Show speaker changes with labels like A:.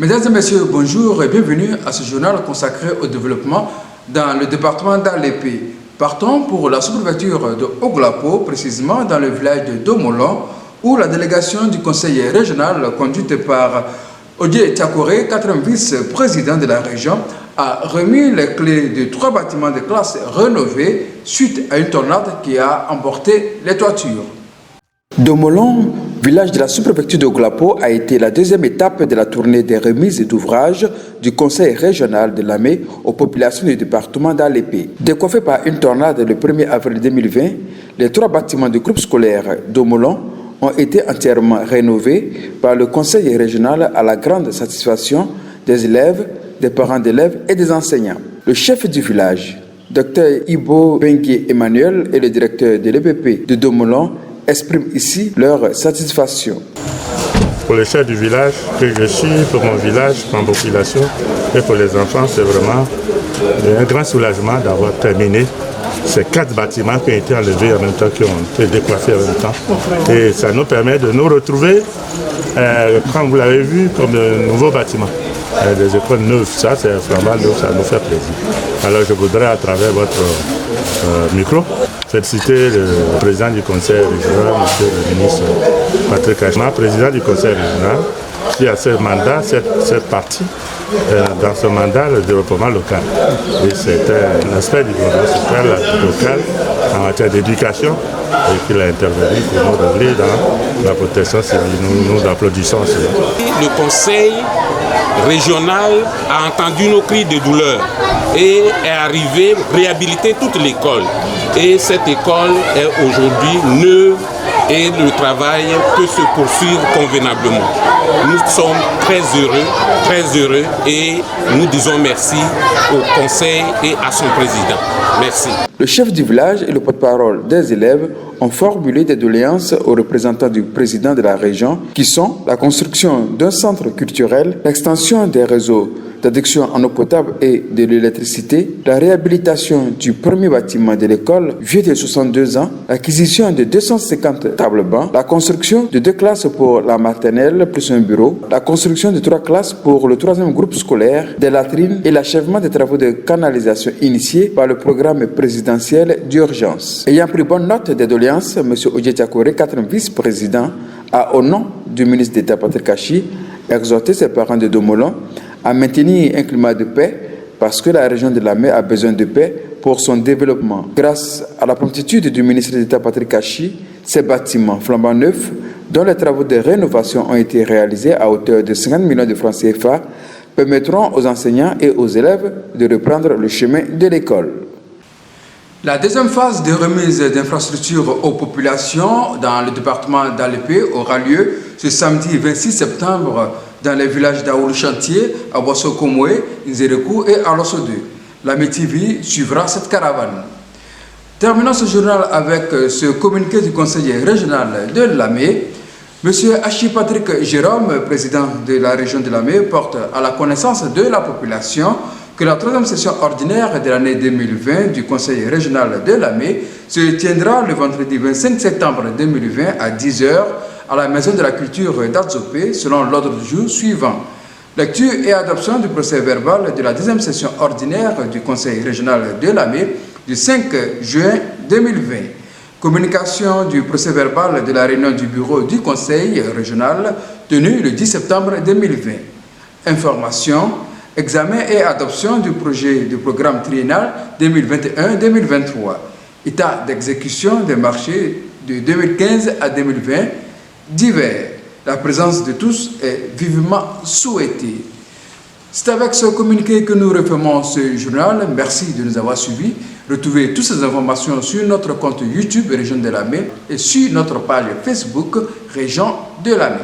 A: Mesdames et messieurs, bonjour et bienvenue à ce journal consacré au développement dans le département d'Alépé. Partons pour la sous-préfecture de Oglapo, précisément dans le village de Domolon, où la délégation du conseil régional, conduite par Odié Tiakoré, 4e vice-président de la région, a remis les clés de 3 bâtiments de classe rénovés suite à une tornade qui a emporté les toitures. Domolon, village de la sous-préfecture de Oglapo, a été la 2e étape de la tournée des remises d'ouvrages du conseil régional de Lamé aux populations du département d'Alépé. Décoiffés par une tornade le 1er avril 2020, les 3 bâtiments du groupe scolaire Domolon ont été entièrement rénovés par le conseil régional à la grande satisfaction des élèves, des parents d'élèves et des enseignants. Le chef du village, Dr Ibo Bengue Emmanuel, et le directeur de l'EPP de Domolon expriment ici leur satisfaction.
B: Pour le chef du village que je suis, pour mon village, pour ma population et pour les enfants, c'est vraiment un grand soulagement d'avoir terminé ces 4 bâtiments qui ont été enlevés en même temps, qui ont été décoiffés en même temps. Et ça nous permet de nous retrouver, comme vous l'avez vu, comme de nouveaux bâtiments. Des écoles neuves, ça c'est vraiment neuf, ça nous fait plaisir. Alors je voudrais à travers votre micro féliciter le président du conseil régional, monsieur le ministre Patrick Achema, président du conseil régional, qui a ce mandat, cette partie, dans ce mandat, le développement local. Et c'est un aspect du gouvernement local en matière d'éducation et qu'il a intervenu pour nous régler dans la protection civile. Nous applaudissons cela.
C: Le conseil régional a entendu nos cris de douleur et est arrivé réhabiliter toute l'école. Et cette école est aujourd'hui neuve et le travail peut se poursuivre convenablement. Nous sommes très heureux et nous disons merci au conseil et à son président. Merci.
A: Le chef du village et le porte-parole des élèves ont formulé des doléances aux représentants du président de la région qui sont la construction d'un centre culturel, l'extension des réseaux d'adduction en eau potable et de l'électricité, la réhabilitation du premier bâtiment de l'école, vieux de 62 ans, l'acquisition de 250 tables bancs, la construction de 2 classes pour la maternelle plus un bureau, la construction de 3 classes pour le 3e groupe scolaire, des latrines et l'achèvement des travaux de canalisation initiés par le programme présidentiel d'urgence. Ayant pris bonne note des doléances, M. Odié Tiakoré, 4e vice-président, a, au nom du ministre d'État Patrick Kachi, exhorté ses parents de Domolon à maintenir un climat de paix parce que la région de Lamé a besoin de paix pour son développement. Grâce à la promptitude du ministre d'État Patrick Kachi, ces bâtiments flambant neufs, dont les travaux de rénovation ont été réalisés à hauteur de 50 millions de francs CFA, permettront aux enseignants et aux élèves de reprendre le chemin de l'école. La 2e phase de remise d'infrastructures aux populations dans le département d'Alépé aura lieu ce samedi 26 septembre dans les villages d'Aoul-Chantier, à Bosso-Komoué, Nzerekou et Alosso 2. La TV suivra cette caravane. Terminons ce journal avec ce communiqué du conseil régional de Lamé. Monsieur Hachi Patrick Jérôme, président de la région de Lamé, porte à la connaissance de la population que la 3e session ordinaire de l'année 2020 du conseil régional de Lamé se tiendra le vendredi 25 septembre 2020 à 10 h à la Maison de la Culture d'Adzopé, selon l'ordre du jour suivant. Lecture et adoption du procès verbal de la 2e session ordinaire du Conseil régional de Lamé du 5 juin 2020. Communication du procès verbal de la réunion du bureau du Conseil régional tenue le 10 septembre 2020. Information, examen et adoption du projet du programme triennal 2021-2023. État d'exécution des marchés de 2015 à 2020. Divers. La présence de tous est vivement souhaitée. C'est avec ce communiqué que nous refermons ce journal. Merci de nous avoir suivis. Retrouvez toutes ces informations sur notre compte YouTube Région de Lamé et sur notre page Facebook Région de Lamé.